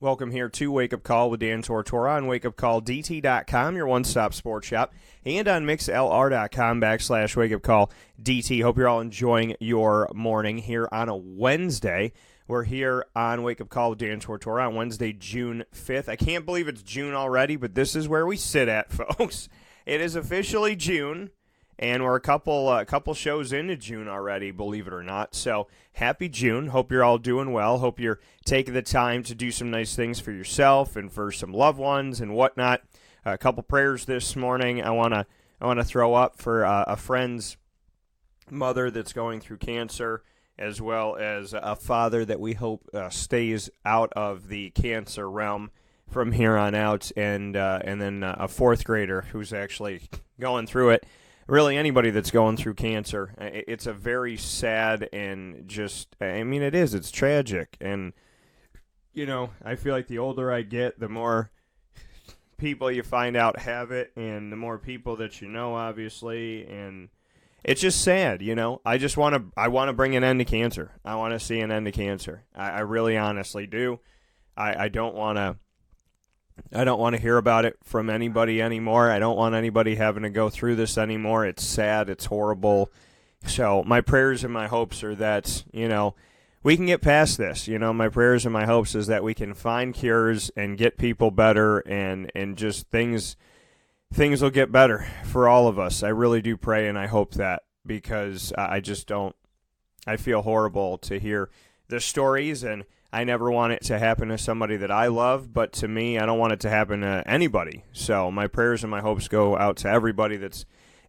Welcome here to Wake Up Call with Dan Tortora on wakeupcalldt.com, your one-stop sports shop, and on mixlr.com/wakeupcalldt. Hope you're all enjoying your morning here on a Wednesday. We're here on Wake Up Call with Dan Tortora on Wednesday, June 5th. I can't believe it's June already, but this is where we sit at, folks. It is officially June, and we're a couple shows into June already, believe it or not. So happy June. Hope you're all doing well. Hope you're taking the time to do some nice things for yourself and for some loved ones and whatnot. A couple prayers this morning I want to throw up for a friend's mother that's going through cancer, as well as a father that we hope stays out of the cancer realm from here on out, and then a fourth grader who's actually going through it. Really, anybody that's going through cancer, it's a very sad and just, it's tragic. And, I feel like the older I get, the more people you find out have it, and the more people that you know, obviously, and it's just sad, I want to bring an end to cancer. I want to see an end to cancer. I really honestly do. I don't want to hear about it from anybody anymore. I don't want anybody having to go through this anymore. It's sad. It's horrible. So my prayers and my hopes are that, we can get past this. My prayers and my hopes is that we can find cures and get people better, and just things will get better for all of us. I really do pray and I hope that, because I feel horrible to hear the stories, and I never want it to happen to somebody that I love, but to me, I don't want it to happen to anybody. So my prayers and my hopes go out to everybody that's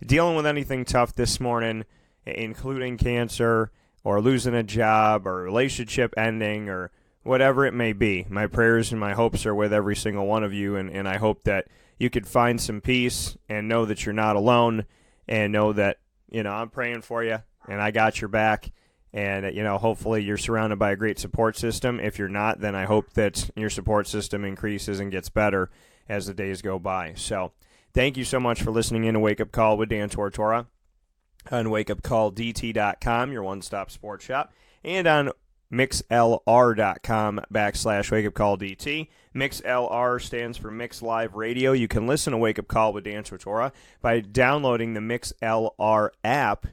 dealing with anything tough this morning, including cancer or losing a job or relationship ending or whatever it may be. My prayers and my hopes are with every single one of you, and I hope that you could find some peace and know that you're not alone, and know that, I'm praying for you and I got your back. And, hopefully you're surrounded by a great support system. If you're not, then I hope that your support system increases and gets better as the days go by. So thank you so much for listening in to Wake Up Call with Dan Tortora on wakeupcalldt.com, your one-stop sports shop, and on mixlr.com/wakeupcalldt. MixLR stands for Mix Live Radio. You can listen to Wake Up Call with Dan Tortora by downloading the MixLR app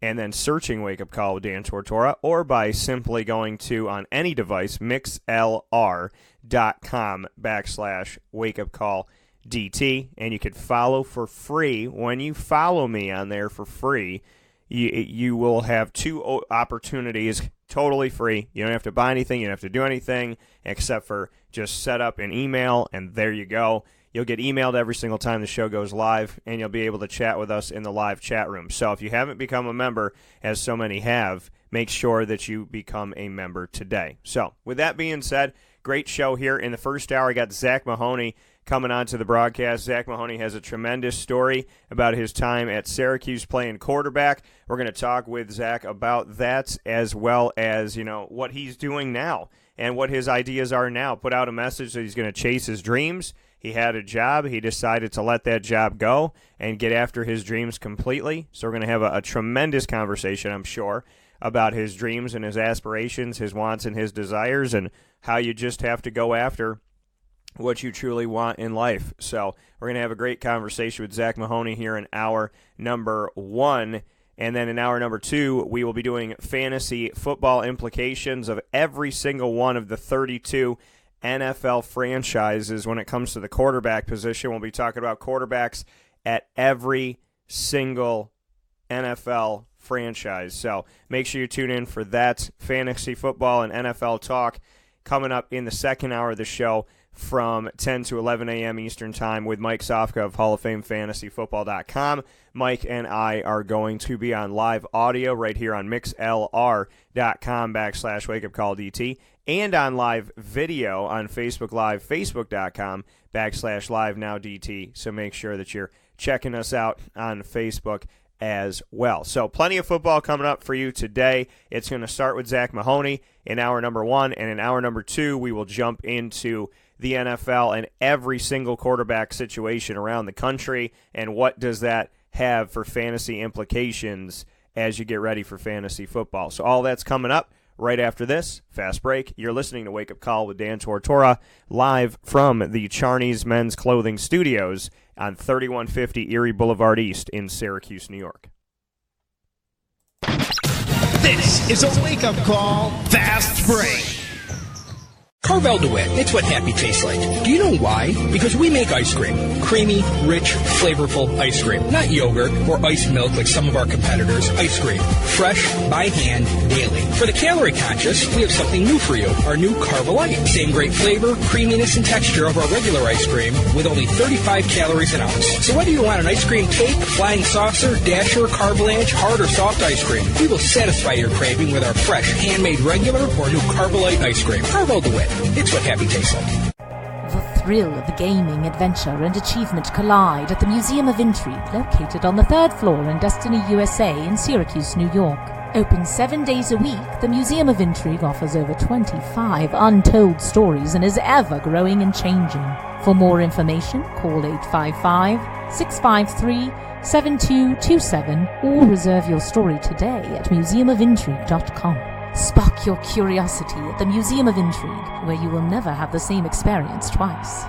and then searching Wake Up Call with Dan Tortora, or by simply going to, on any device, mixlr.com/wakeupcalldt, and you can follow for free. When you follow me on there for free, you will have two opportunities totally free. You don't have to buy anything. You don't have to do anything except for just set up an email, and there you go. You'll get emailed every single time the show goes live, and you'll be able to chat with us in the live chat room. So if you haven't become a member, as so many have, make sure that you become a member today. So with that being said, great show here. In the first hour, I got Zack Mahoney coming on to the broadcast. Zack Mahoney has a tremendous story about his time at Syracuse playing quarterback. We're going to talk with Zack about that, as well as, what he's doing now and what his ideas are now. Put out a message that he's going to chase his dreams. He had a job. He decided to let that job go and get after his dreams completely. So we're going to have a tremendous conversation, I'm sure, about his dreams and his aspirations, his wants and his desires, and how you just have to go after what you truly want in life. So we're going to have a great conversation with Zack Mahoney here in hour number 1. And then in hour number 2, we will be doing fantasy football implications of every single one of the 32 NFL franchises when it comes to the quarterback position. We'll be talking about quarterbacks at every single NFL franchise. So make sure you tune in for that fantasy football and NFL talk coming up in the second hour of the show from 10 to 11 a.m. Eastern Time with Mike Sofka of Hall of Fame FantasyFootball.com. Mike and I are going to be on live audio right here on mixlr.com/wakeupcalldt, and on live video on Facebook Live, facebook.com/livenowdt. So make sure that you're checking us out on Facebook as well. So plenty of football coming up for you today. It's going to start with Zack Mahoney in hour number 1, and in hour number 2, we will jump into the NFL and every single quarterback situation around the country, and what does that have for fantasy implications as you get ready for fantasy football. So all that's coming up right after this fast break. You're listening to Wake Up Call with Dan Tortora, live from the Charney's Men's Clothing Studios on 3150 Erie Boulevard East in Syracuse, New York. This is a wake-up call fast break. Carvel DeWitt, it's what happy tastes like. Do you know why? Because we make ice cream. Creamy, rich, flavorful ice cream. Not yogurt or iced milk like some of our competitors. Ice cream. Fresh, by hand, daily. For the calorie conscious, we have something new for you. Our new Carvelite. Same great flavor, creaminess, and texture of our regular ice cream with only 35 calories an ounce. So whether you want an ice cream cake, flying saucer, dasher, carvalanche, hard or soft ice cream, we will satisfy your craving with our fresh, handmade regular or new Carvelite ice cream. Carvel DeWitt. It's what happy tastes like. The thrill of gaming, adventure, and achievement collide at the Museum of Intrigue, located on the 3rd floor in Destiny, USA in Syracuse, New York. Open 7 days a week, the Museum of Intrigue offers over 25 untold stories and is ever growing and changing. For more information, call 855-653-7227 or reserve your story today at museumofintrigue.com. Spark your curiosity at the Museum of Intrigue, where you will never have the same experience twice.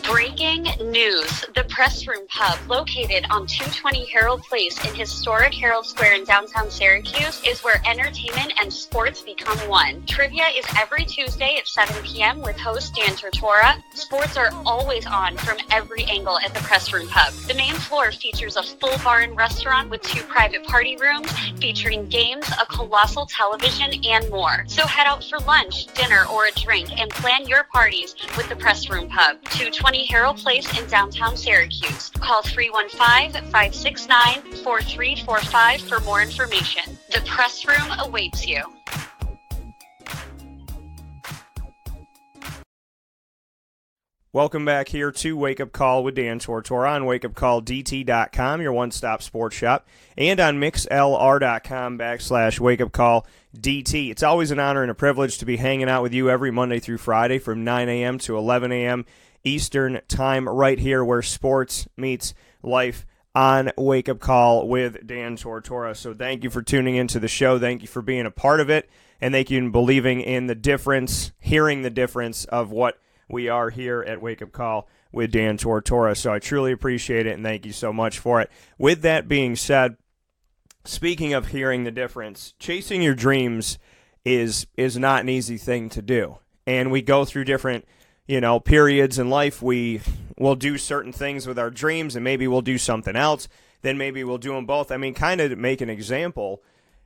Breaking news. The PressRoom Pub, located on 220 Herald Place in historic Herald Square in downtown Syracuse, is where entertainment and sports become one. Trivia is every Tuesday at 7 p.m. with host Dan Tortora. Sports are always on from every angle at the PressRoom Pub. The main floor features a full bar and restaurant with 2 private party rooms featuring games, a colossal television, and more. So head out for lunch, dinner, or a drink and plan your parties with the PressRoom Pub. 220 Herald Place in downtown Syracuse. Call 315-569-4345 for more information. The Press Room awaits you. Welcome back here to Wake Up Call with Dan Tortora on wakeupcalldt.com, your one-stop sports shop, and on mixlr.com/wakeupcalldt. It's always an honor and a privilege to be hanging out with you every Monday through Friday from 9 a.m. to 11 a.m. Eastern Time, right here where sports meets life on Wake Up Call with Dan Tortora. So thank you for tuning into the show. Thank you for being a part of it, and thank you for believing in the difference, hearing the difference of what we are here at Wake Up Call with Dan Tortora. So I truly appreciate it, and thank you so much for it. With that being said, speaking of hearing the difference, chasing your dreams is not an easy thing to do. And we go through different periods in life. We will do certain things with our dreams, and maybe we'll do something else. Then maybe we'll do them both. I mean, kind of to make an example,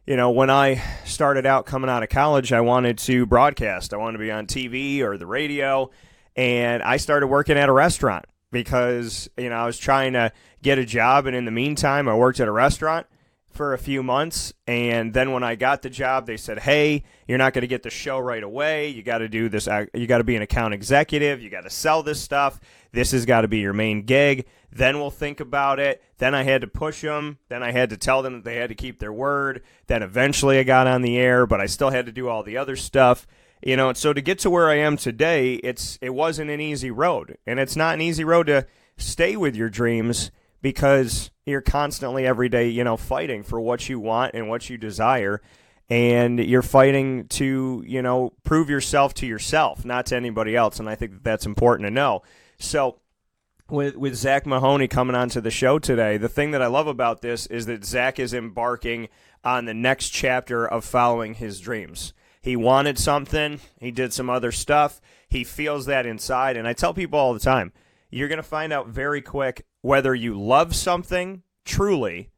when I started out coming out of college, I wanted to broadcast. I wanted to be on TV or the radio, and I started working at a restaurant because, I was trying to get a job, and in the meantime, I worked at a restaurant for a few months, and then when I got the job, they said, hey, you're not going to get the show right away. You got to do this. You got to be an account executive. You got to sell this stuff. This has got to be your main gig. Then we'll think about it. Then I had to push them. Then I had to tell them that they had to keep their word. Then eventually I got on the air, but I still had to do all the other stuff. And so to get to where I am today, it wasn't an easy road, and it's not an easy road to stay with your dreams, because you're constantly every day, fighting for what you want and what you desire. And you're fighting to, prove yourself to yourself, not to anybody else. And I think that's important to know. So with Zack Mahoney coming onto the show today, the thing that I love about this is that Zack is embarking on the next chapter of following his dreams. He wanted something. He did some other stuff. He feels that inside. And I tell people all the time, you're going to find out very quick whether you love something truly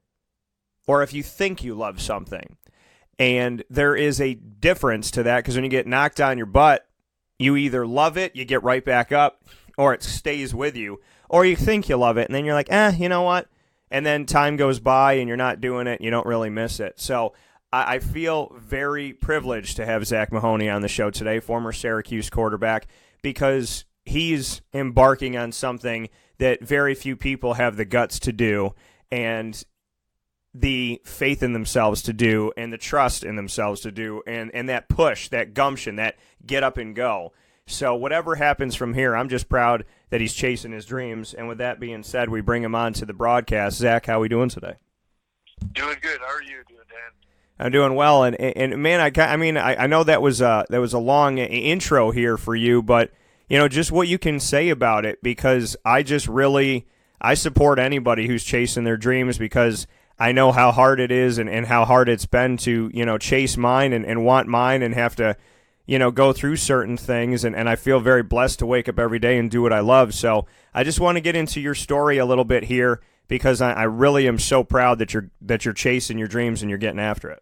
or if you think you love something. And there is a difference to that, because when you get knocked on your butt, you either love it, you get right back up, or it stays with you, or you think you love it, and then you're like, you know what? And then time goes by and you're not doing it, and you don't really miss it. So I feel very privileged to have Zack Mahoney on the show today, former Syracuse quarterback, because he's embarking on something that very few people have the guts to do, and the faith in themselves to do, and the trust in themselves to do, and that push, that gumption, that get up and go. So whatever happens from here, I'm just proud that he's chasing his dreams. And with that being said, we bring him on to the broadcast. Zach, how are we doing today? Doing good. How are you doing, Dan? I'm doing well. And man, I know that was a long intro here for you, but just what you can say about it, because I support anybody who's chasing their dreams, because I know how hard it is and how hard it's been to, chase mine and want mine and have to, go through certain things. And I feel very blessed to wake up every day and do what I love. So I just want to get into your story a little bit here, because I really am so proud that you're chasing your dreams and you're getting after it.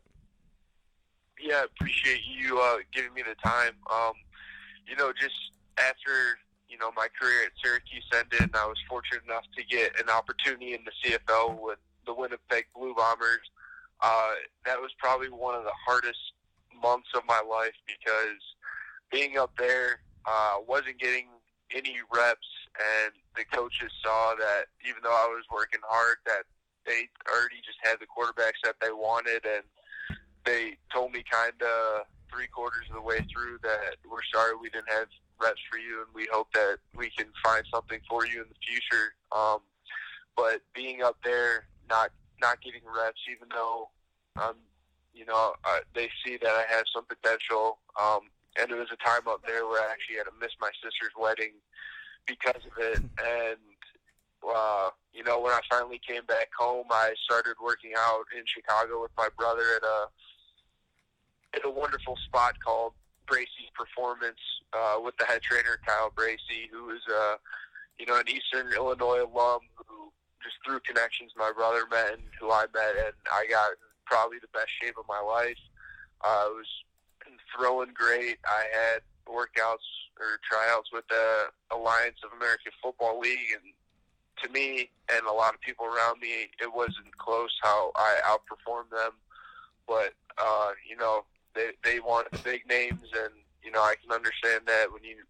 Yeah, appreciate you giving me the time. Just after, my career at Syracuse ended, I was fortunate enough to get an opportunity in the CFL with the Winnipeg Blue Bombers. That was probably one of the hardest months of my life, because being up there, wasn't getting any reps, and the coaches saw that even though I was working hard, that they already just had the quarterbacks that they wanted, and they told me kind of 3/4 of the way through that we're sorry we didn't have reps for you, and we hope that we can find something for you in the future. But being up there, not getting reps, even though they see that I have some potential. And it was a time up there where I actually had to miss my sister's wedding because of it. And when I finally came back home, I started working out in Chicago with my brother at a wonderful spot called Bracey's Performance, with the head trainer Kyle Bracey, who is an Eastern Illinois alum who just through connections my brother met and who I met, and I got in probably the best shape of my life. I was throwing great. I had workouts or tryouts with the Alliance of American Football League, and to me and a lot of people around me, it wasn't close how I outperformed them. But they wanted the big names, and I can understand that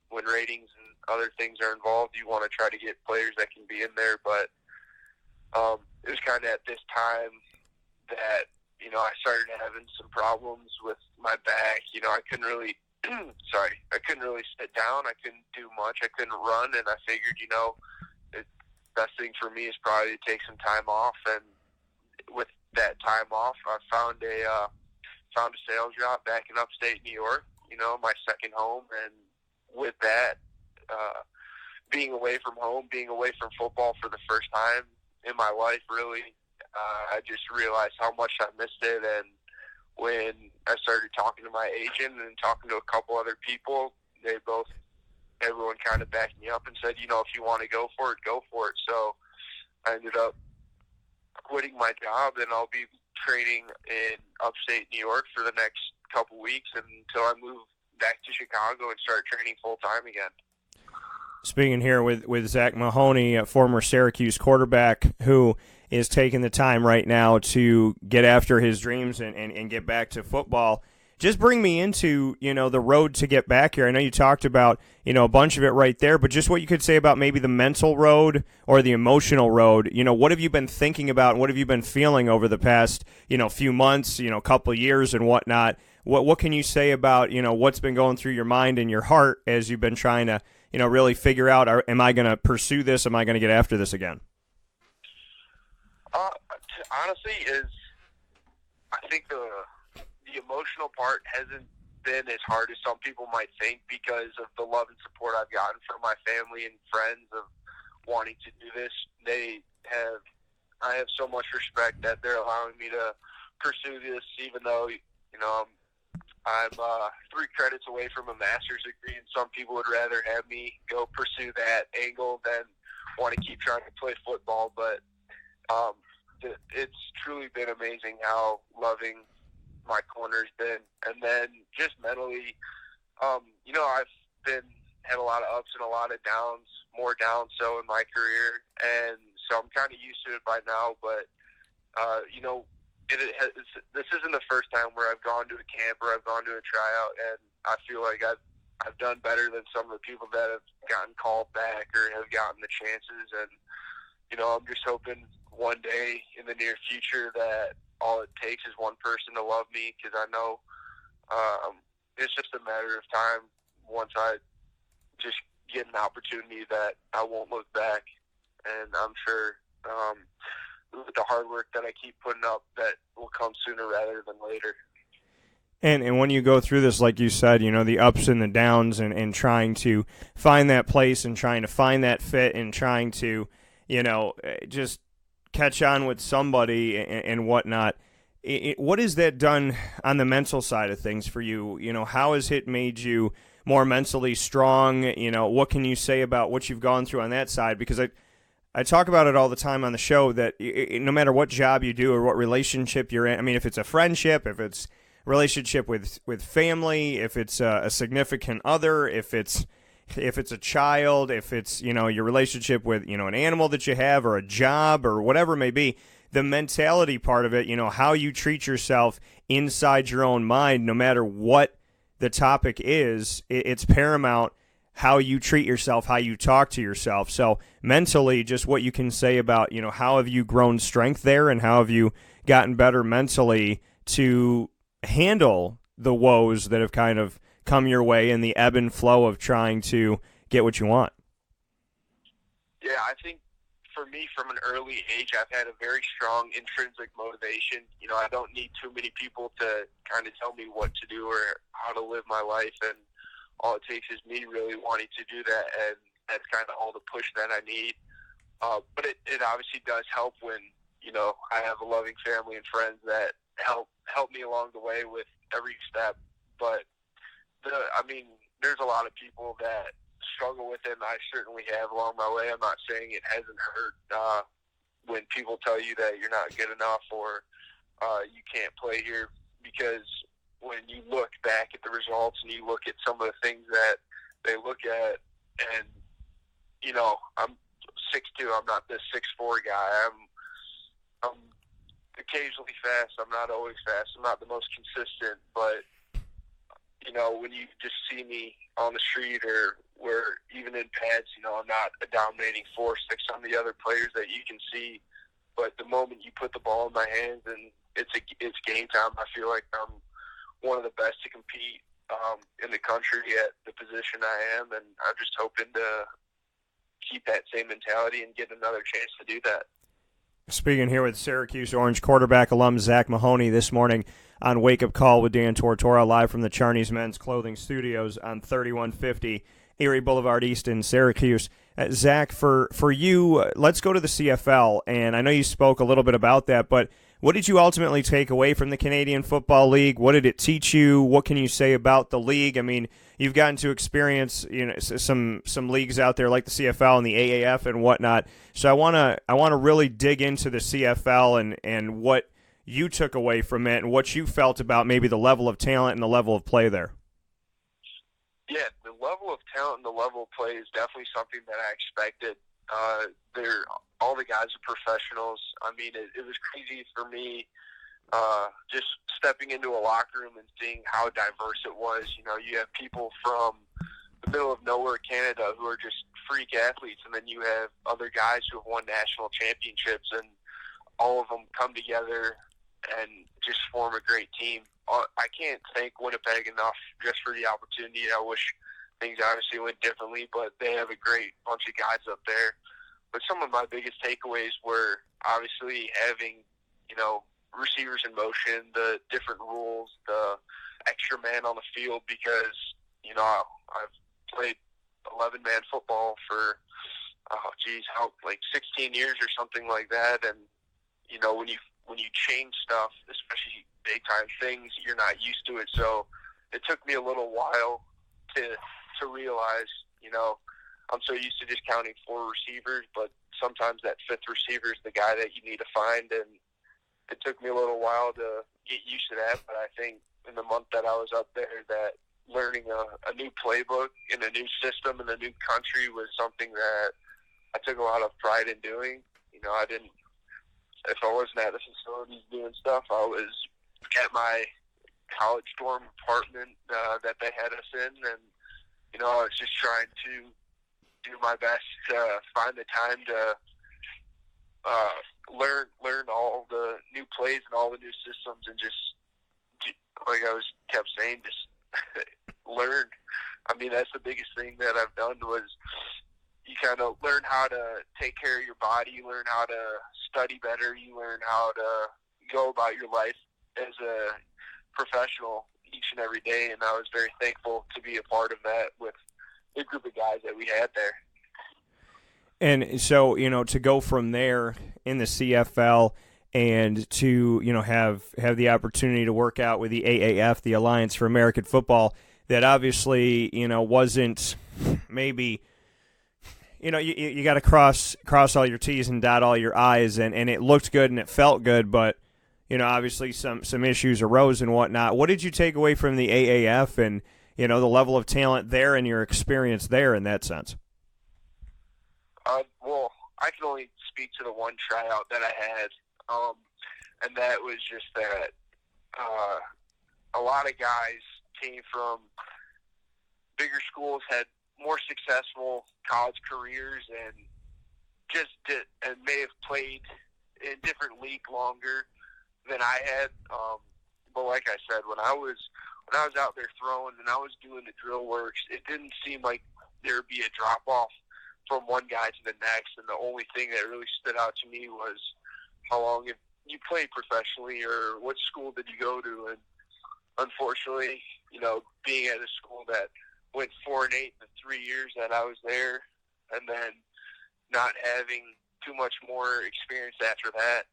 when ratings and other things are involved, you want to try to get players that can be in there. But it was kind of at this time that I started having some problems with my back. I couldn't really I couldn't really sit down. I couldn't do much. I couldn't run, and I figured the best thing for me is probably to take some time off. And with that time off, I found a sales job back in upstate New York, my second home. And with that, being away from home, being away from football for the first time in my life, really, I just realized how much I missed it. And when I started talking to my agent and talking to a couple other people, everyone kind of backed me up and said, if you want to go for it, go for it. So I ended up quitting my job, and I'll be training in upstate New York for the next couple weeks until I move back to Chicago and start training full-time again. Speaking here with Zack Mahoney, a former Syracuse quarterback who is taking the time right now to get after his dreams and get back to football. Just bring me into, the road to get back here. I know you talked about, a bunch of it right there, but just what you could say about maybe the mental road or the emotional road. What have you been thinking about and what have you been feeling over the past, few months, couple of years and whatnot? What can you say about, what's been going through your mind and your heart as you've been trying to, really figure out, am I going to pursue this? Am I going to get after this again? Honestly, I think the emotional part hasn't been as hard as some people might think because of the love and support I've gotten from my family and friends of wanting to do this. I have so much respect that they're allowing me to pursue this, even though, I'm 3 credits away from a master's degree, and some people would rather have me go pursue that angle than want to keep trying to play football. But it's truly been amazing how loving my corner's been. And then just mentally, I've had a lot of ups and a lot of downs, more downs so in my career, and so I'm kind of used to it by now. But this isn't the first time where I've gone to a camp or I've gone to a tryout, and I feel like I've done better than some of the people that have gotten called back or have gotten the chances. And I'm just hoping one day in the near future that all it takes is one person to love me, because I know it's just a matter of time once I just get an opportunity that I won't look back. And I'm sure with the hard work that I keep putting up, that will come sooner rather than later. And when you go through this, like you said, the ups and the downs and trying to find that place and trying to find that fit and trying to, just catch on with somebody and whatnot, what has that done on the mental side of things for you? How has it made you more mentally strong? What can you say about what you've gone through on that side? Because I talk about it all the time on the show that no matter what job you do or what relationship you're in, if it's a friendship, if it's relationship with family, if it's a significant other, if it's a child, if it's your relationship with an animal that you have or a job or whatever it may be, the mentality part of it, how you treat yourself inside your own mind, no matter what the topic is, it's paramount how you treat yourself, how you talk to yourself. So mentally, just what you can say about how have you grown strength there and how have you gotten better mentally to handle the woes that have kind of come your way and the ebb and flow of trying to get what you want. Yeah, I think for me, from an early age, I've had a very strong intrinsic motivation. I don't need too many people to kind of tell me what to do or how to live my life, and all it takes is me really wanting to do that, and that's kind of all the push that I need. But it obviously does help when, I have a loving family and friends that help me along the way with every step. But there's a lot of people that struggle with it, and I certainly have along my way. I'm not saying it hasn't hurt when people tell you that you're not good enough or you can't play here, because when you look back at the results and you look at some of the things that they look at, and I'm 6'2", I'm not this 6'4" guy. I'm occasionally fast. I'm not always fast. I'm not the most consistent, but when you just see me on the street or where even in pads, I'm not a dominating force like some of the other players that you can see. But the moment you put the ball in my hands and it's game time, I feel like I'm one of the best to compete in the country at the position I am, and I'm just hoping to keep that same mentality and get another chance to do that. Speaking here with Syracuse Orange quarterback alum Zack Mahoney this morning on Wake Up Call with Dan Tortora, live from the Charney's Men's Clothing Studios on 3150 Erie Boulevard East in Syracuse. Zack, for you, let's go to the CFL, and I know you spoke a little bit about that, but what did you ultimately take away from the Canadian Football League? What did it teach you? What can you say about the league? You've gotten to experience some leagues out there like the CFL and the AAF and whatnot. So I want to really dig into the CFL and what you took away from it and what you felt about maybe the level of talent and the level of play there. Yeah, the level of talent and the level of play is definitely something that I expected. All the guys are professionals. It was crazy for me just stepping into a locker room and seeing how diverse it was. You have people from the middle of nowhere, Canada, who are just freak athletes, and then you have other guys who have won national championships, and all of them come together and just form a great team. I can't thank Winnipeg enough just for the opportunity. I wish things obviously went differently, but they have a great bunch of guys up there. But some of my biggest takeaways were obviously having, receivers in motion, the different rules, the extra man on the field, because, I've played 11-man football for, 16 years or something like that. And, when you change stuff, especially big-time things, you're not used to it. So it took me a little while to realize, I'm so used to just counting 4 receivers, but sometimes that 5th receiver is the guy that you need to find, and it took me a little while to get used to that. But I think in the month that I was up there, that learning a new playbook in a new system in a new country was something that I took a lot of pride in doing. If I wasn't at the facilities doing stuff, I was at my college dorm apartment that they had us in, and I was just trying to do my best to find the time to learn all the new plays and all the new systems, and just, like I kept saying, just learn. I mean, that's the biggest thing that I've done was you kind of learn how to take care of your body, you learn how to study better, you learn how to go about your life as a professional each and every day, and I was very thankful to be a part of that with the group of guys that we had there. And so, to go from there in the CFL and to, have the opportunity to work out with the AAF, the Alliance for American Football, that obviously, wasn't maybe, you got to cross all your T's and dot all your I's, and it looked good and it felt good, but, obviously some issues arose and whatnot. What did you take away from the AAF and, the level of talent there and your experience there in that sense? Well, I can only speak to the one tryout that I had, and that was just that a lot of guys came from bigger schools, had more successful college careers, and may have played in different league longer than I had. But like I said, when I was out there throwing and I was doing the drill works, it didn't seem like there would be a drop off from one guy to the next. And the only thing that really stood out to me was how long you played professionally or what school did you go to. And unfortunately, being at a school that went 4-8 the 3 years that I was there, and then not having too much more experience after that,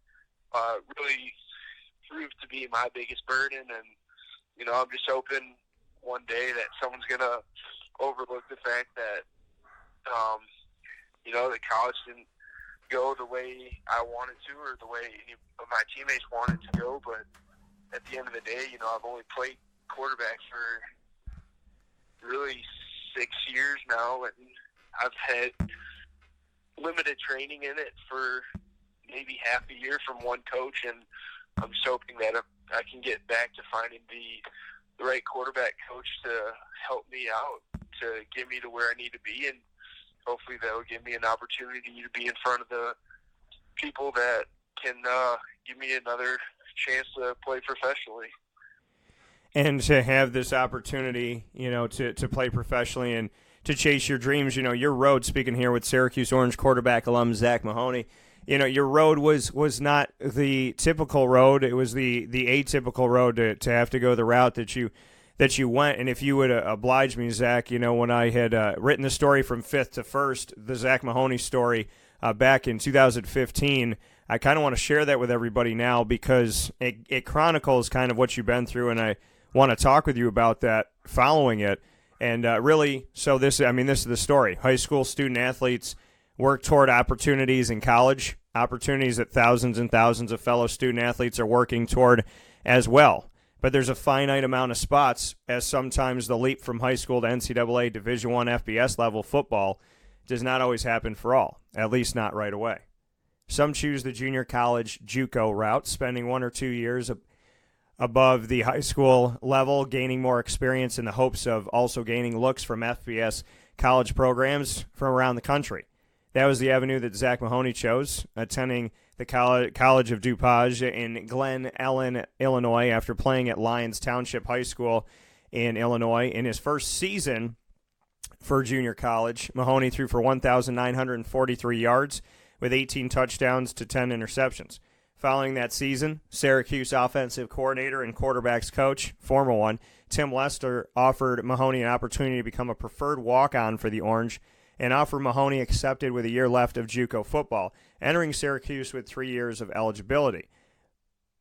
really proved to be my biggest burden. And, I'm just hoping one day that someone's going to overlook the fact that, the college didn't go the way I wanted to or the way any of my teammates wanted to go. But at the end of the day, I've only played quarterback for really 6 years now, and I've had limited training in it for maybe half a year from one coach, and I'm just hoping that I can get back to finding the right quarterback coach to help me out, to get me to where I need to be, and hopefully that will give me an opportunity to be in front of the people that can give me another chance to play professionally. And to have this opportunity, to play professionally and to chase your dreams, your road, speaking here with Syracuse Orange quarterback alum Zack Mahoney, your road was not the typical road. It was the atypical road to have to go the route that you went. And if you would oblige me, Zach, when I had written the story from fifth to first, the Zack Mahoney story back in 2015, I kind of want to share that with everybody now because it chronicles kind of what you've been through, and I want to talk with you about that following it. And really, so this is the story. High school student athletes work toward opportunities in college, opportunities that thousands and thousands of fellow student athletes are working toward as well. But there's a finite amount of spots, as sometimes the leap from high school to NCAA Division I FBS level football does not always happen for all, at least not right away. Some choose the junior college JUCO route, spending 1 or 2 years above the high school level, gaining more experience in the hopes of also gaining looks from FBS college programs from around the country. That was the avenue that Zack Mahoney chose, attending the College of DuPage in Glen Ellen, Illinois, after playing at Lyons Township High School in Illinois. In his first season for junior college, Mahoney threw for 1,943 yards with 18 touchdowns to 10 interceptions. Following that season, Syracuse offensive coordinator and quarterbacks coach, former one, Tim Lester, offered Mahoney an opportunity to become a preferred walk-on for the Orange, an offer Mahoney accepted with a year left of JUCO football, entering Syracuse with 3 years of eligibility.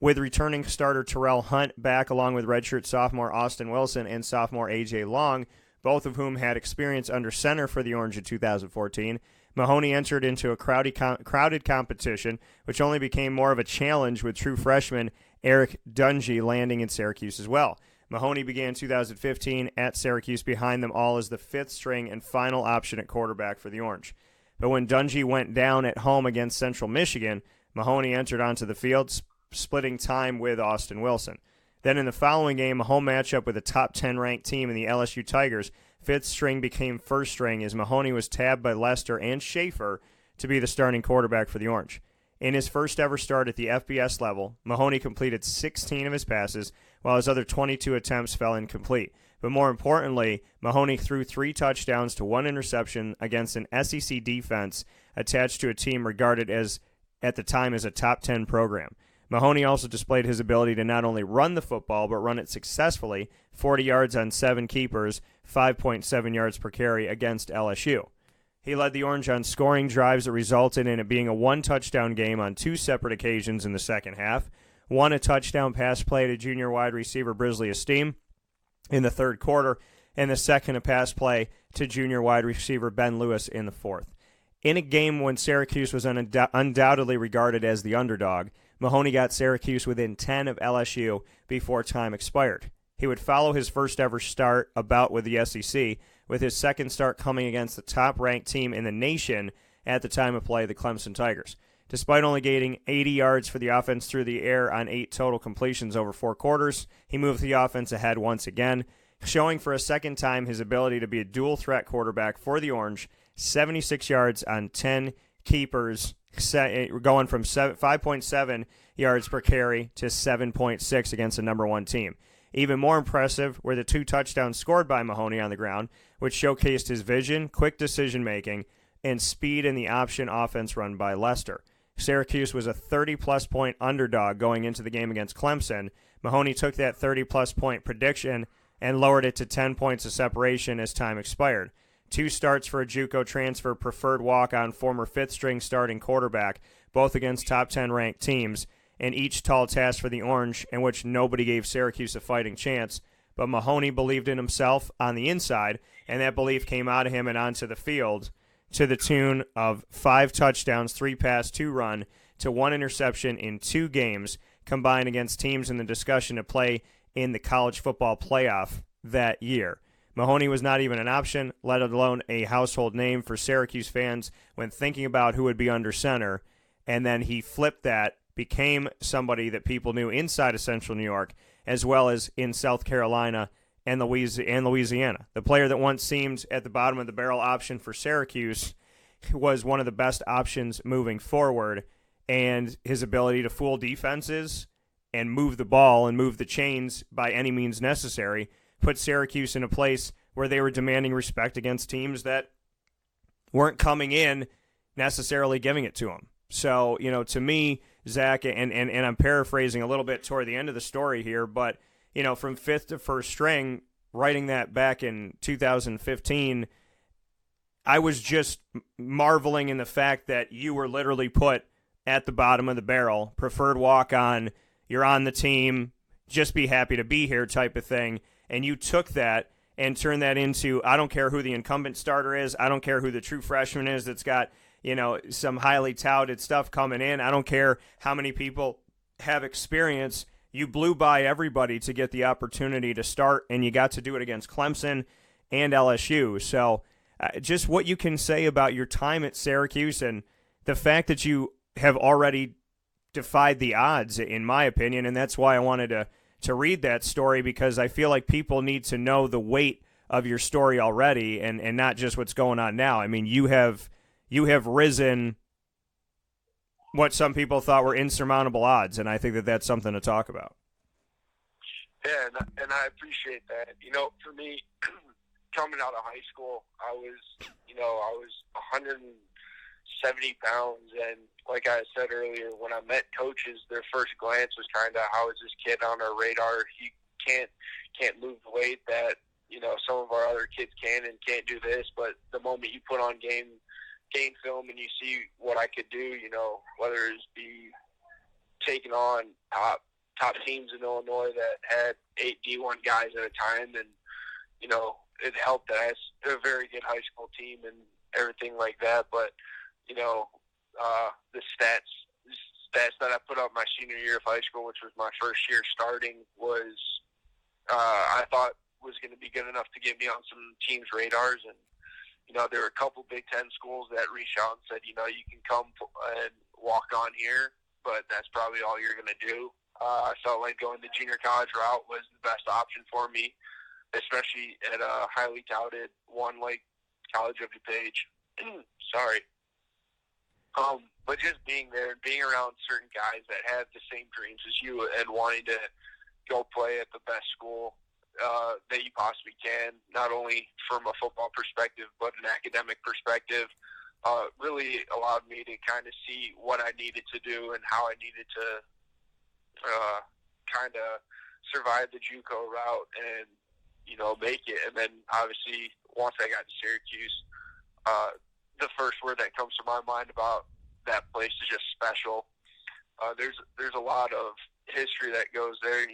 With returning starter Terrell Hunt back along with redshirt sophomore Austin Wilson and sophomore A.J. Long, both of whom had experience under center for the Orange in 2014, Mahoney entered into a crowded competition, which only became more of a challenge with true freshman Eric Dungy landing in Syracuse as well. Mahoney began 2015 at Syracuse behind them all as the fifth string and final option at quarterback for the Orange. But when Dungy went down at home against Central Michigan, Mahoney entered onto the field, splitting time with Austin Wilson. Then in the following game, a home matchup with a top 10 ranked team in the LSU Tigers, fifth string became first string as Mahoney was tabbed by Lester and Schaefer to be the starting quarterback for the Orange. In his first ever start at the FBS level, Mahoney completed 16 of his passes, while his other 22 attempts fell incomplete. But more importantly, Mahoney threw 3 touchdowns to 1 interception against an SEC defense attached to a team regarded as, at the time, as a top 10 program. Mahoney also displayed his ability to not only run the football, but run it successfully, 40 yards on 7 keepers, 5.7 yards per carry against LSU. He led the Orange on scoring drives that resulted in it being a 1-touchdown game on 2 separate occasions in the second half. 1 a touchdown pass play to junior wide receiver Brisley Esteem in the third quarter, and the second a pass play to junior wide receiver Ben Lewis in the fourth. In a game when Syracuse was undoubtedly regarded as the underdog, Mahoney got Syracuse within 10 of LSU before time expired. He would follow his first ever start about with the SEC, with his second start coming against the top-ranked team in the nation at the time of play, the Clemson Tigers. Despite only gaining 80 yards for the offense through the air on 8 total completions over 4 quarters, he moved the offense ahead once again, showing for a second time his ability to be a dual-threat quarterback for the Orange, 76 yards on 10 keepers, going from 5.7 yards per carry to 7.6 against the number 1 team. Even more impressive were the 2 touchdowns scored by Mahoney on the ground, which showcased his vision, quick decision-making, and speed in the option offense run by Leicester. Syracuse was a 30-plus point underdog going into the game against Clemson. Mahoney took that 30-plus point prediction and lowered it to 10 points of separation as time expired. 2 starts for a JUCO transfer preferred walk-on former fifth-string starting quarterback, both against top 10 ranked teams, and each tall task for the Orange, in which nobody gave Syracuse a fighting chance. But Mahoney believed in himself on the inside, and that belief came out of him and onto the field to the tune of 5 touchdowns, 3 pass, 2 run, to 1 interception in 2 games, combined against teams in the discussion to play in the college football playoff that year. Mahoney was not even an option, let alone a household name for Syracuse fans when thinking about who would be under center, and then he flipped that, became somebody that people knew inside of Central New York, as well as in South Carolina and Louisiana. The player that once seemed at the bottom of the barrel option for Syracuse was one of the best options moving forward, and his ability to fool defenses and move the ball and move the chains by any means necessary put Syracuse in a place where they were demanding respect against teams that weren't coming in necessarily giving it to them. So, to me, Zach, and I'm paraphrasing a little bit toward the end of the story here, but, from 5th to 1st string, writing that back in 2015, I was just marveling in the fact that you were literally put at the bottom of the barrel, preferred walk-on, you're on the team, just be happy to be here type of thing. And you took that and turned that into, I don't care who the incumbent starter is, I don't care who the true freshman is that's got, some highly touted stuff coming in, I don't care how many people have experience. You blew by everybody to get the opportunity to start, and you got to do it against Clemson and LSU. So just what you can say about your time at Syracuse and the fact that you have already defied the odds, in my opinion, and that's why I wanted to read that story, because I feel like people need to know the weight of your story already and not just what's going on now. I mean, you have risen what some people thought were insurmountable odds, and I think that that's something to talk about. Yeah, and I appreciate that. For me, coming out of high school, I was 170 pounds, and like I said earlier, when I met coaches, their first glance was kind of, how is this kid on our radar? He can't move the weight that some of our other kids can, and can't do this. But the moment you put on game film and you see what I could do, whether it's be taking on top teams in Illinois that had 8 D1 guys at a time, and it helped that I had a very good high school team and everything like that. But the stats that I put up my senior year of high school, which was my first year starting, was I thought was going to be good enough to get me on some teams' radars. And there were a couple Big Ten schools that reached out and said, you can come and walk on here, but that's probably all you're going to do. I felt like going the junior college route was the best option for me, especially at a highly touted one like College of DuPage. Sorry. But just being there and being around certain guys that have the same dreams as you and wanting to go play at the best school that you possibly can, not only from a football perspective but an academic perspective, really allowed me to kind of see what I needed to do and how I needed to kind of survive the JUCO route and, make it. And then obviously once I got to Syracuse, the first word that comes to my mind about that place is just special. There's a lot of history that goes there.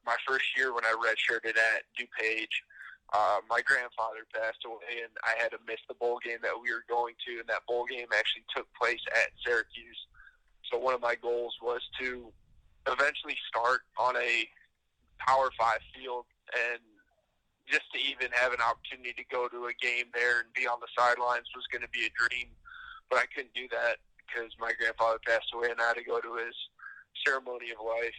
My first year when I redshirted at DuPage, my grandfather passed away, and I had to miss the bowl game that we were going to, and that bowl game actually took place at Syracuse. So one of my goals was to eventually start on a Power 5 field, and just to even have an opportunity to go to a game there and be on the sidelines was going to be a dream. But I couldn't do that because my grandfather passed away, and I had to go to his ceremony of life.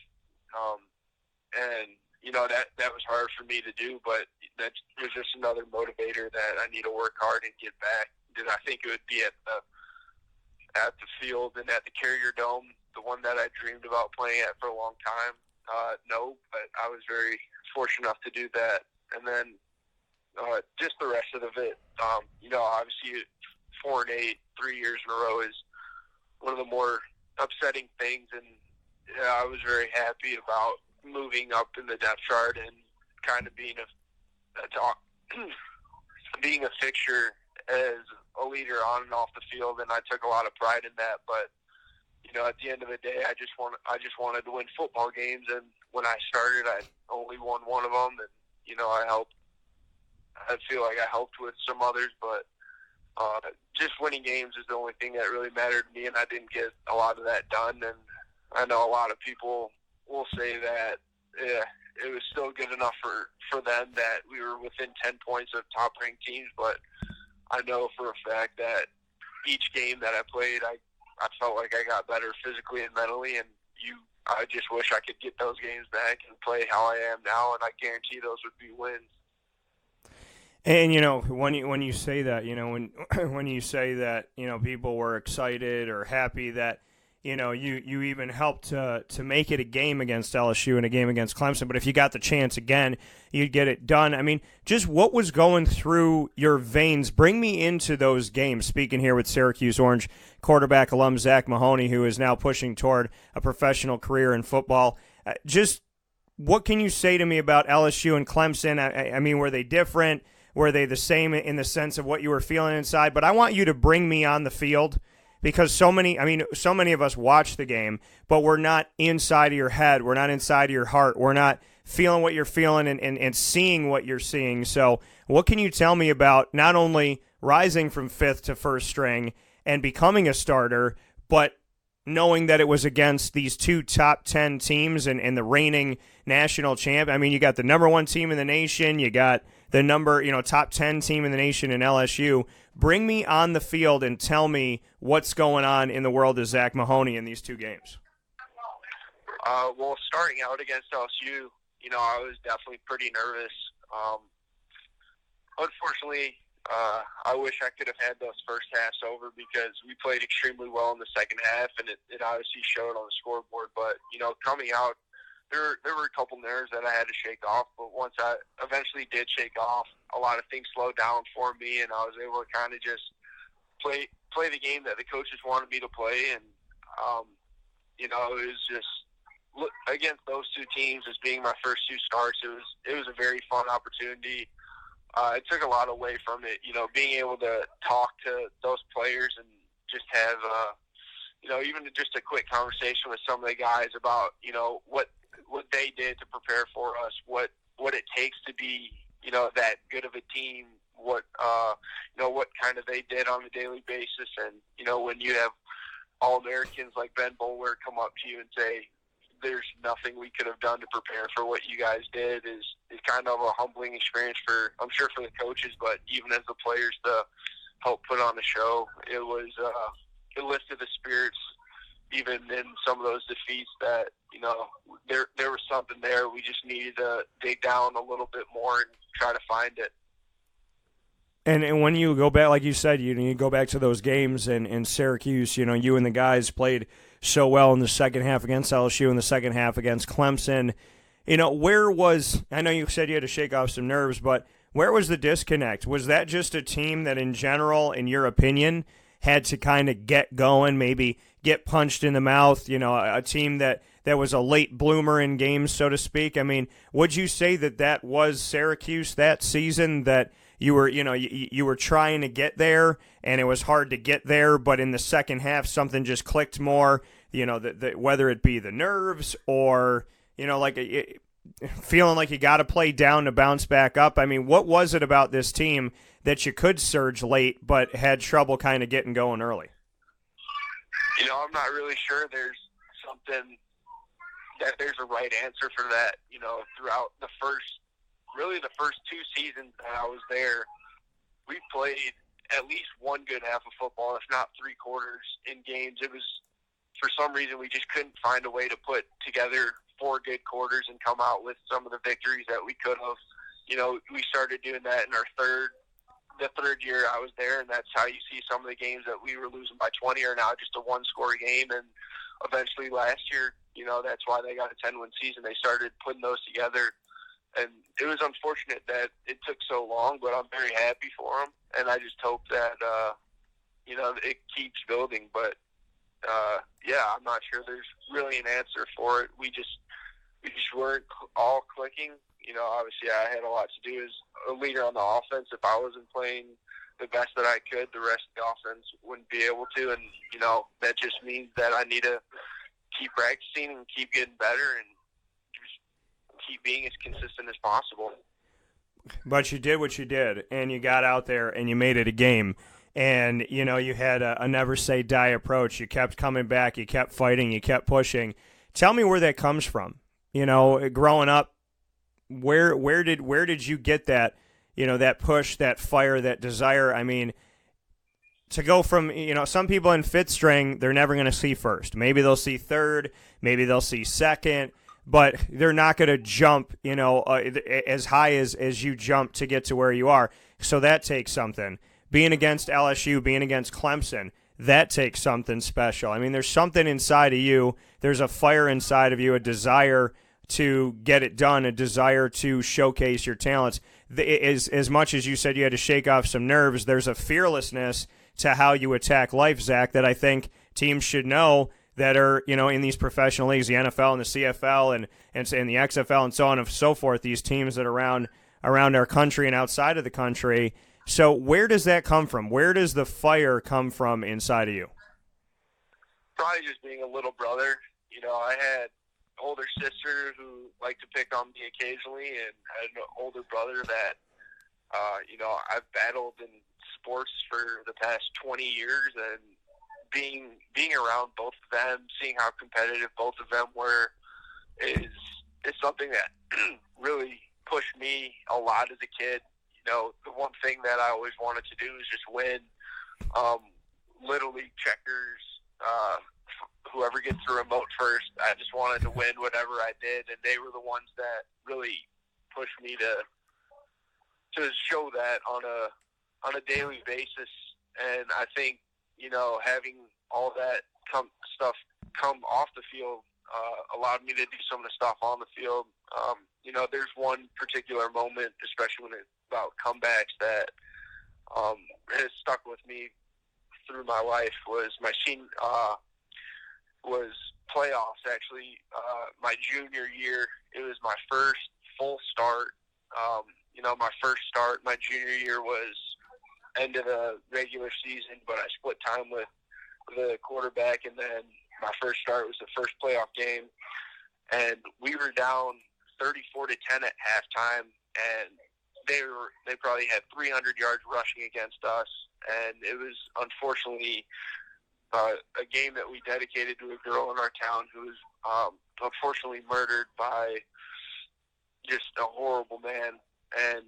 That was hard for me to do, but that was just another motivator that I need to work hard and get back. Did I think it would be at the field and at the Carrier Dome, the one that I dreamed about playing at for a long time? No, but I was very fortunate enough to do that. And then just the rest of it, obviously 4-8, 3 years in a row is one of the more upsetting things, and I was very happy about moving up in the depth chart and kind of being being a fixture as a leader on and off the field, and I took a lot of pride in that. But at the end of the day, I just wanted to win football games, and when I started, I only won one of them, and I feel like I helped with some others, but just winning games is the only thing that really mattered to me, and I didn't get a lot of that done. And I know a lot of people will say that it was still good enough for them that we were within 10 points of top-ranked teams, but I know for a fact that each game that I played, I felt like I got better physically and mentally, and I just wish I could get those games back and play how I am now, and I guarantee those would be wins. And when you say that, when you say that, people were excited or happy that, you even helped to make it a game against LSU and a game against Clemson. But if you got the chance again, you'd get it done. I mean, just what was going through your veins? Bring me into those games. Speaking here with Syracuse Orange quarterback alum Zack Mahoney, who is now pushing toward a professional career in football. Just what can you say to me about LSU and Clemson? I mean, were they different? Were they the same in the sense of what you were feeling inside? But I want you to bring me on the field, because so many of us watch the game, but we're not inside of your head. We're not inside of your heart. We're not feeling what you're feeling and seeing what you're seeing. So what can you tell me about not only rising from fifth to first string and becoming a starter, but knowing that it was against these two top 10 teams and the reigning national champ? I mean, you got the number 1 team in the nation. You got the top 10 team in the nation in LSU. Bring me on the field and tell me what's going on in the world of Zack Mahoney in these two games. Well, starting out against LSU, I was definitely pretty nervous. Unfortunately, I wish I could have had those first halves over, because we played extremely well in the second half, and it obviously showed on the scoreboard. But, coming out, there were a couple nerves that I had to shake off, but once I eventually did shake off, a lot of things slowed down for me, and I was able to kind of just play the game that the coaches wanted me to play. And it was just against those two teams, as being my first 2 starts, it was a very fun opportunity. It took a lot away from it, being able to talk to those players and just have even just a quick conversation with some of the guys about what they did to prepare for us, what it takes to be that good of a team, what kind of they did on a daily basis. And when you have All-Americans like Ben Boulware come up to you and say there's nothing we could have done to prepare for what you guys did, is kind of a humbling experience for the coaches, but even as the players to help put on the show. It lifted the spirits even in some of those defeats, that there was something there. We just needed to dig down a little bit more and try to find it. And when you go back, like you said, you go back to those games in Syracuse, you and the guys played so well in the second half against LSU, in the second half against Clemson. Where was, I know you said you had to shake off some nerves, but where was the disconnect? Was that just a team that in general, in your opinion, had to kind of get going, maybe get punched in the mouth, a team that was a late bloomer in games, so to speak? I mean, would you say that was Syracuse that season, that you were, you were trying to get there and it was hard to get there, but in the second half something just clicked more, whether it be the nerves or, feeling like you got to play down to bounce back up? I mean, what was it about this team that you could surge late but had trouble kind of getting going early? I'm not really sure there's a right answer for that. Throughout the first two seasons that I was there, we played at least one good half of football, if not three quarters in games. It was, for some reason, we just couldn't find a way to put together four good quarters and come out with some of the victories that we could have. We started doing that in the third year I was there, and that's how you see some of the games that we were losing by 20 are now just a one-score game. And eventually last year, that's why they got a 10-win season. They started putting those together, and it was unfortunate that it took so long, but I'm very happy for them, and I just hope that, it keeps building. But, I'm not sure there's really an answer for it. We just weren't all clicking. Obviously I had a lot to do as a leader on the offense. If I wasn't playing the best that I could, the rest of the offense wouldn't be able to. And, that just means that I need to keep practicing and keep getting better and just keep being as consistent as possible. But you did what you did, and you got out there and you made it a game. And, you had a never say die approach. You kept coming back. You kept fighting. You kept pushing. Tell me where that comes from. Growing up, where did you get that, that push, that fire, that desire? I mean, to go from, some people in fifth string, they're never going to see first. Maybe they'll see third, maybe they'll see second, but they're not going to jump, as high as you jump to get to where you are. So that takes something. Being against LSU, being against Clemson, that takes something special. I mean, there's something inside of you. There's a fire inside of you, a desire to get it done, a desire to showcase your talents. As much as you said you had to shake off some nerves, there's a fearlessness to how you attack life, Zach, that I think teams should know that are, in these professional leagues, the NFL and the CFL and the XFL and so on and so forth, these teams that are around our country and outside of the country. So where does that come from? Where does the fire come from inside of you? Probably just being a little brother. I had an older sister who liked to pick on me occasionally, and I had an older brother that, I've battled in sports for the past 20 years, and being around both of them, seeing how competitive both of them were, is something that really pushed me a lot as a kid. The one thing that I always wanted to do is just win. Little League checkers, whoever gets the remote first, I just wanted to win whatever I did, and they were the ones that really pushed me to show that on a daily basis. And I think, having all that stuff come off the field allowed me to do some of the stuff on the field. There's one particular moment, especially when it's about comebacks, that has stuck with me through my life. Was my was playoffs, actually. My junior year, it was my first full start. My first start my junior year was end of the regular season, but I split time with the quarterback, and then my first start was the first playoff game, and we were down 34-10 at halftime, and they probably had 300 yards rushing against us, and it was unfortunately a game that we dedicated to a girl in our town who was unfortunately murdered by just a horrible man. And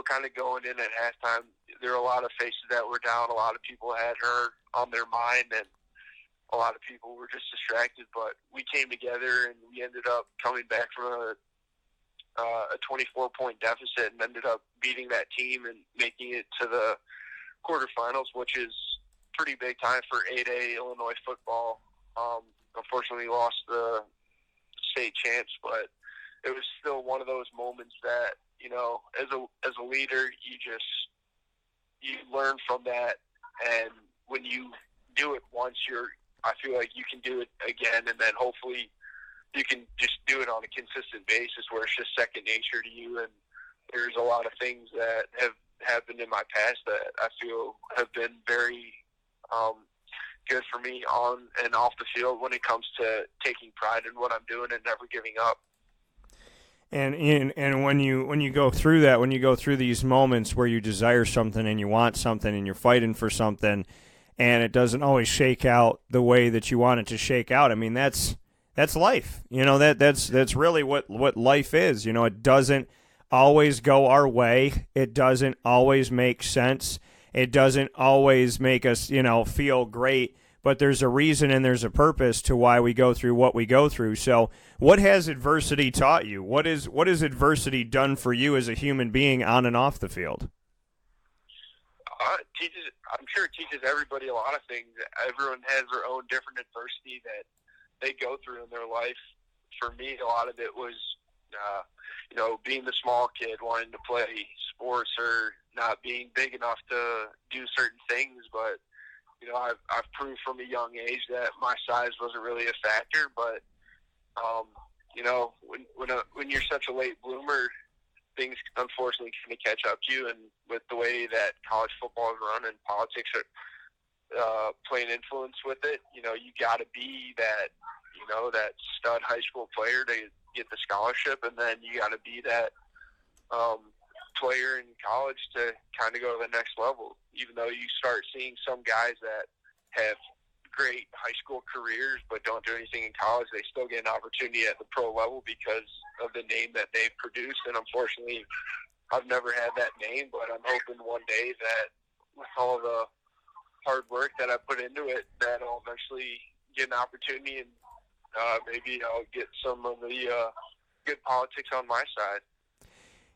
kind of going in at halftime, there were a lot of faces that were down. A lot of people had her on their mind, and a lot of people were just distracted. But we came together, and we ended up coming back from a 24-point deficit and ended up beating that team and making it to the quarterfinals, which is pretty big time for 8A Illinois football. Unfortunately, lost the state champs, but it was still one of those moments that, you know, as a leader, you learn from that, and when you do it once, I feel like you can do it again, and then hopefully you can just do it on a consistent basis where it's just second nature to you. And there's a lot of things that have happened in my past that I feel have been very good for me on and off the field when it comes to taking pride in what I'm doing and never giving up. And when you go through that, when you go through these moments where you desire something and you want something and you're fighting for something, and it doesn't always shake out the way that you want it to shake out, I mean, that's life. You know, that's really what life is. You know, it doesn't always go our way. It doesn't always make sense. It doesn't always make us, you know, feel great. But there's a reason and there's a purpose to why we go through what we go through. So what has adversity taught you? What is adversity done for you as a human being on and off the field? I'm sure it teaches everybody a lot of things. Everyone has their own different adversity that they go through in their life. For me, a lot of it was, you know, being the small kid, wanting to play sports or not being big enough to do certain things. But, you know, I've proved from a young age that my size wasn't really a factor. But, you know, when you're such a late bloomer, things unfortunately kind of catch up to you. And with the way that college football is run and politics are play an influence with it, you know, you got to be that, you know, that stud high school player to get the scholarship, and then you got to be that player in college to kind of go to the next level. Even though you start seeing some guys that have great high school careers but don't do anything in college, they still get an opportunity at the pro level because of the name that they've produced. And unfortunately, I've never had that name, but I'm hoping one day that with all the hard work that I put into it, that I'll eventually get an opportunity, and maybe I'll get some of the good politics on my side.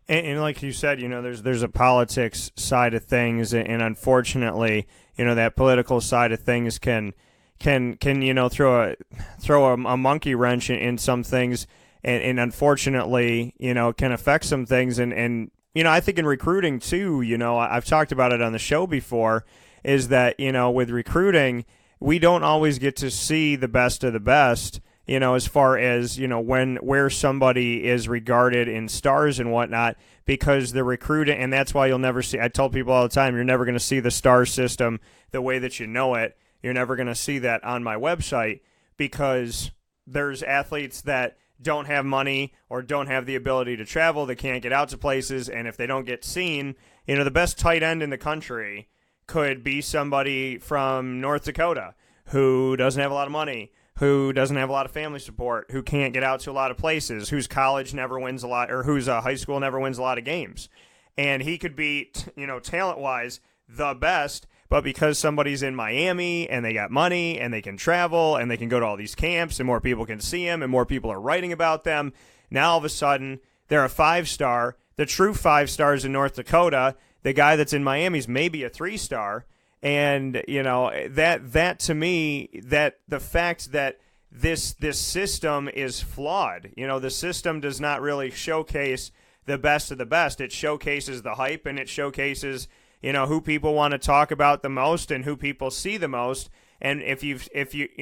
And like you said, you know, there's a politics side of things, and unfortunately, you know, that political side of things can you know, throw a monkey wrench in some things, and unfortunately, you know, can affect some things. And you know, I think in recruiting too, you know, I've talked about it on the show before, is that, you know, with recruiting, we don't always get to see the best of the best, you know, as far as, you know, where somebody is regarded in stars and whatnot, because the recruiting, and that's why you'll never see, I tell people all the time, you're never going to see the star system the way that you know it. You're never going to see that on my website, because there's athletes that don't have money or don't have the ability to travel, they can't get out to places, and if they don't get seen, you know, the best tight end in the country could be somebody from North Dakota who doesn't have a lot of money, who doesn't have a lot of family support, who can't get out to a lot of places, whose college never wins a lot, or whose high school never wins a lot of games. And he could be, you know, talent-wise the best, but because somebody's in Miami and they got money and they can travel and they can go to all these camps and more people can see them and more people are writing about them, now all of a sudden they're a 5-star. The true 5 stars in North Dakota, the guy that's in Miami is maybe a 3-star. And, you know, that to me, that the fact that this system is flawed, you know, the system does not really showcase the best of the best. It showcases the hype, and it showcases, you know, who people want to talk about the most and who people see the most. And if you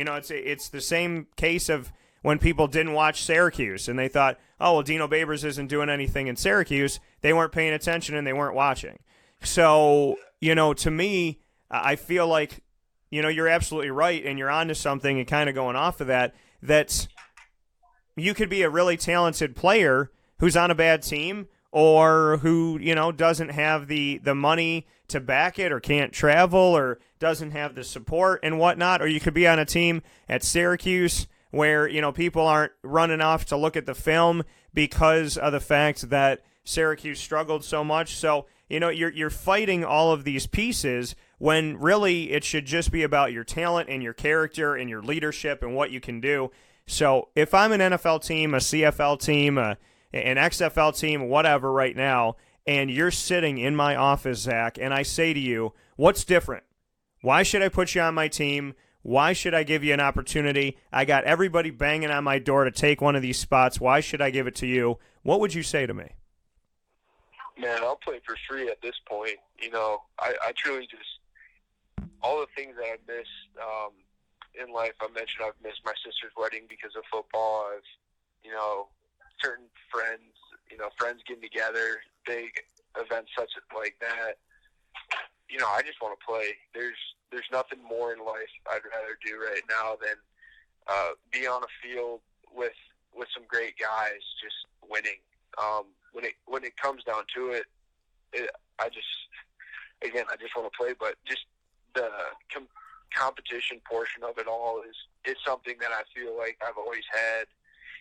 know, it's the same case of when people didn't watch Syracuse and they thought, oh, well, Dino Babers isn't doing anything in Syracuse. They weren't paying attention and they weren't watching. So, you know, to me, I feel like, you know, you're absolutely right, and you're onto something, and kind of going off of that, that's you could be a really talented player who's on a bad team, or who, you know, doesn't have the money to back it, or can't travel, or doesn't have the support and whatnot, or you could be on a team at Syracuse where, you know, people aren't running off to look at the film because of the fact that Syracuse struggled so much. So, you know, you're fighting all of these pieces when really it should just be about your talent and your character and your leadership and what you can do. So if I'm an NFL team, a CFL team, an XFL team, whatever, right now, and you're sitting in my office, Zach, and I say to you, what's different? Why should I put you on my team? Why should I give you an opportunity? I got everybody banging on my door to take one of these spots. Why should I give it to you? What would you say to me? Man, I'll play for free at this point. I truly just, all the things that I've missed in life, I mentioned I've missed my sister's wedding because of football. I've, certain friends getting together, big events such like that. I just want to play. There's nothing more in life I'd rather do right now than be on a field with some great guys, just winning. When it comes down to it, I just want to play. But just the competition portion of it all is something that I feel like I've always had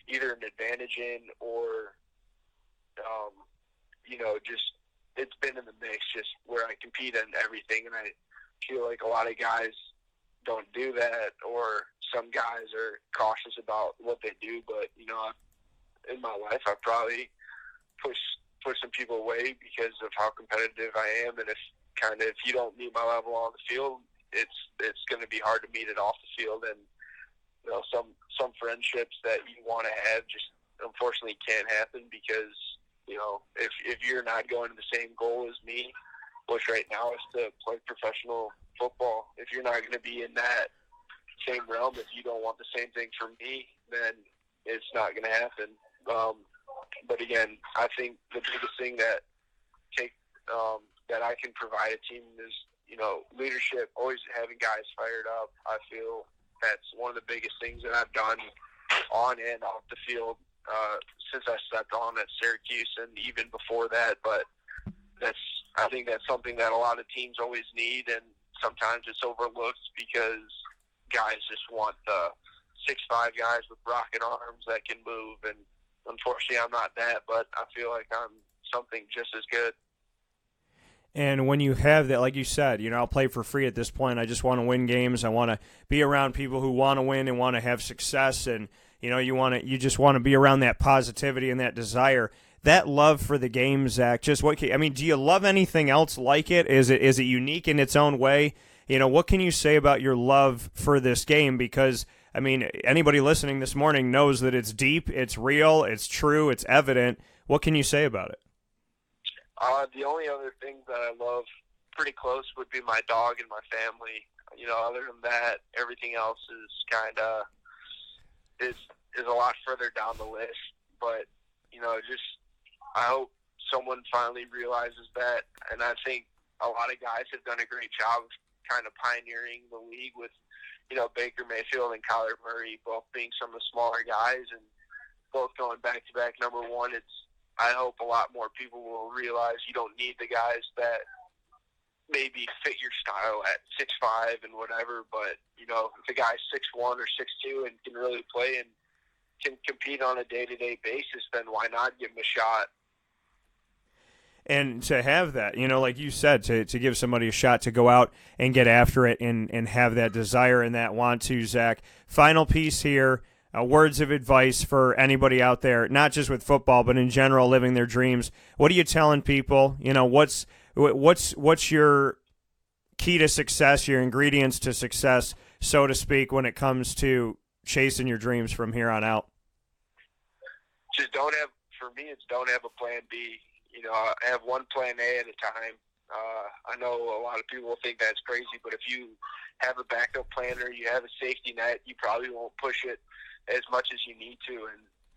either an advantage in or just it's been in the mix, just where I compete in everything, and I feel like a lot of guys don't do that, or some guys are cautious about what they do. But in my life, I probably push some people away because of how competitive I am, and if you don't meet my level on the field, it's going to be hard to meet it off the field. And some friendships that you want to have just unfortunately can't happen because if you're not going to the same goal as me, which right now is to play professional football, if you're not going to be in that same realm, if you don't want the same thing from me, then it's not going to happen. But again, I think the biggest thing that I can provide a team is leadership, always having guys fired up. I feel that's one of the biggest things that I've done on and off the field since I stepped on at Syracuse and even before that. But I think that's something that a lot of teams always need, and sometimes it's overlooked because guys just want the 6'5" guys with rocket arms that can move, and unfortunately I'm not that, but I feel like I'm something just as good. And when you have that, like you said, I'll play for free at this point. I just want to win games. I want to be around people who want to win and want to have success, and you just want to be around that positivity and that desire. That love for the game, Zach, do you love anything else like it? Is it unique in its own way? What can you say about your love for this game? Because, anybody listening this morning knows that it's deep, it's real, it's true, it's evident. What can you say about it? The only other thing that I love pretty close would be my dog and my family. Other than that, everything else is kind of is a lot further down the list. But I hope someone finally realizes that, and I think a lot of guys have done a great job of kind of pioneering the league with Baker Mayfield and Kyler Murray both being some of the smaller guys and both going back to back number one. I hope a lot more people will realize you don't need the guys that maybe fit your style at 6'5" and whatever, but if a guy's 6'1" or 6'2" and can really play and can compete on a day-to-day basis, then why not give him a shot? And to have that, like you said, to give somebody a shot to go out and get after it and have that desire and that want to, Zach. Final piece here, words of advice for anybody out there, not just with football, but in general, living their dreams. What are you telling people? What's your key to success, your ingredients to success, so to speak, when it comes to chasing your dreams from here on out? For me, it's don't have a plan B. I have one plan A at a time. I know a lot of people will think that's crazy, but if you have a backup plan or you have a safety net, you probably won't push it as much as you need to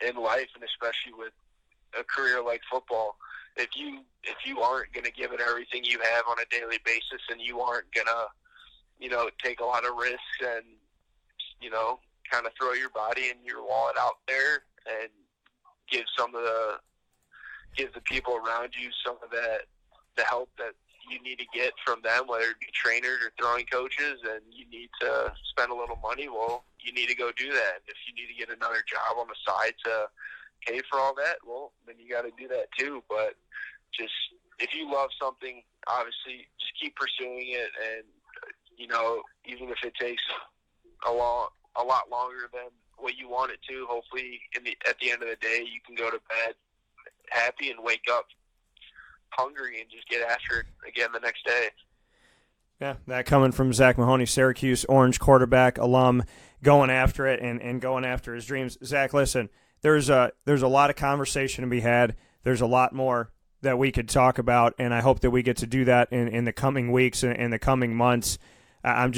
in life, and especially with a career like football. If you aren't going to give it everything you have on a daily basis, and you aren't going to, take a lot of risks and, kind of throw your body and your wallet out there and give the people around you some of the help that you need to get from them, whether it be trainers or throwing coaches, and you need to spend a little money, well, you need to go do that. If you need to get another job on the side to pay for all that, well, then you got to do that too. But just, if you love something, obviously just keep pursuing it, and, even if it takes a lot longer than what you want it to, hopefully at the end of the day you can go to bed happy and wake up hungry and just get after it again the next day. Yeah, that coming from Zack Mahoney, Syracuse Orange quarterback, alum, going after it and going after his dreams. Zach, listen, there's a lot of conversation to be had. There's a lot more that we could talk about, and I hope that we get to do that in the coming weeks and in the coming months. I'm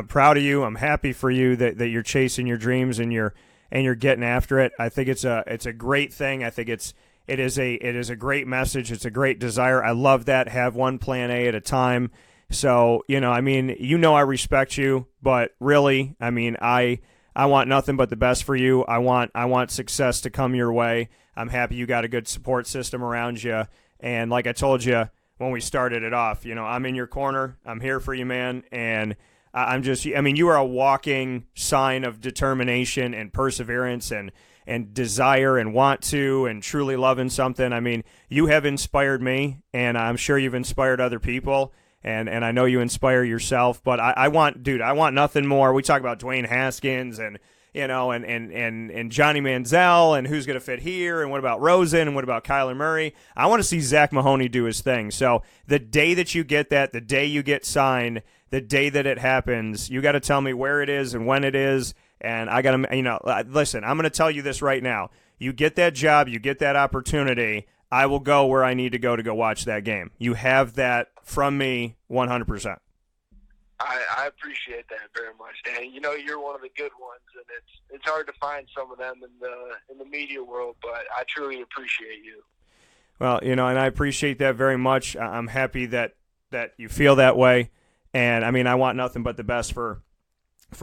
proud of you. I'm happy for you that you're chasing your dreams and you're getting after it. I think it's a great thing. I think it is a great message. It's a great desire. I love that. Have one plan A at a time. So, I respect you, but really, I want nothing but the best for you. I want success to come your way. I'm happy you got a good support system around you. And like I told you when we started it off, I'm in your corner. I'm here for you, man. And you are a walking sign of determination and perseverance and desire and want to and truly loving something. You have inspired me, and I'm sure you've inspired other people. And I know you inspire yourself, but I want nothing more. We talk about Dwayne Haskins and Johnny Manziel and who's going to fit here and what about Rosen and what about Kyler Murray. I want to see Zack Mahoney do his thing. So the day that you get that, the day you get signed, the day that it happens, you got to tell me where it is and when it is. And I got to, listen, I'm going to tell you this right now. You get that job, you get that opportunity, I will go where I need to go watch that game. You have that from me 100%. I appreciate that very much, Dan. You're one of the good ones, and it's hard to find some of them in the media world, but I truly appreciate you. Well, and I appreciate that very much. I'm happy that you feel that way, and I want nothing but the best for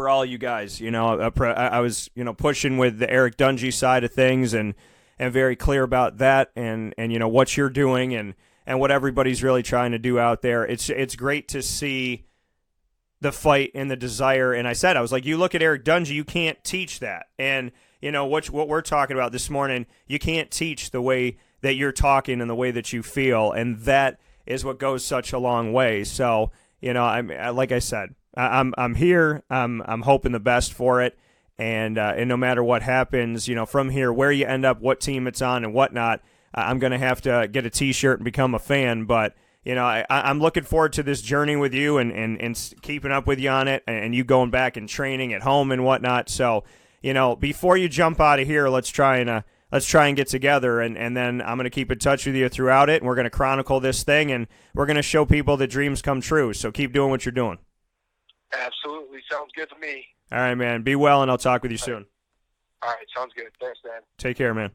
all you guys. I was pushing with the Eric Dungy side of things and very clear about that, and what you're doing and what everybody's really trying to do out there. It's great to see the fight and the desire. And I was like, you look at Eric Dungy, you can't teach that. And what we're talking about this morning, you can't teach the way that you're talking and the way that you feel, and that is what goes such a long way. So like I said, I'm here. I'm hoping the best for it. And no matter what happens, from here, where you end up, what team it's on and whatnot, I'm going to have to get a T-shirt and become a fan. But, I'm looking forward to this journey with you and keeping up with you on it and you going back and training at home and whatnot. So, before you jump out of here, let's try and get together. And then I'm going to keep in touch with you throughout it. And we're going to chronicle this thing and we're going to show people that dreams come true. So keep doing what you're doing. Absolutely. Sounds good to me. All right, man. Be well, and I'll talk with you soon. All right. Sounds good. Thanks, Dan. Take care, man.